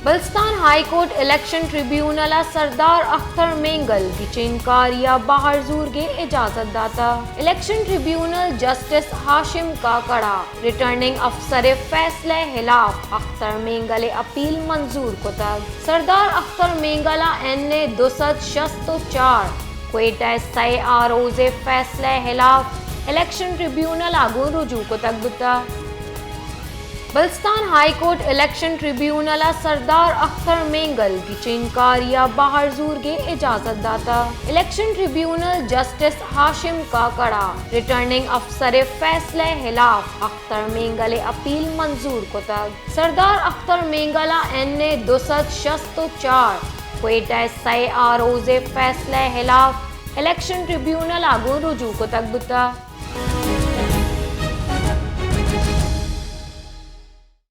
बल्स्तान high court election tribunal सरदार अख्तर मेंगल गिचेनकारिया बाहर जूर के इजाजत दाता इलेक्शन ट्रिब्यूनल जस्टिस हाशिम का कड़ा रिटर्निंग अफसर फैसले खिलाफ अख्तर मेंगल अपील मंजूर को तक सरदार अख्तर मेंगला एन 264 क्वेटा सै आरोजे फैसले खिलाफ इलेक्शन ट्रिब्यूनल आगू रुजू को तक दुता बल्स्तान हाई कोर्ट इलेक्शन ट्रिब्यूनल सरदार अख्तर मेंगल गिचेनकारिया बाहर जूर के इजाजत दाता इलेक्शन ट्रिब्यूनल जस्टिस हाशिम का कड़ा रिटर्निंग अफसर फैसले खिलाफ अख्तर मेंगल अपील मंजूर को तक सरदार अख्तर मेंगला एन 264 क्वेटा सै आरोजे फैसले खिलाफ इलेक्शन ट्रिब्यूनल आगू रुजू को तक दुता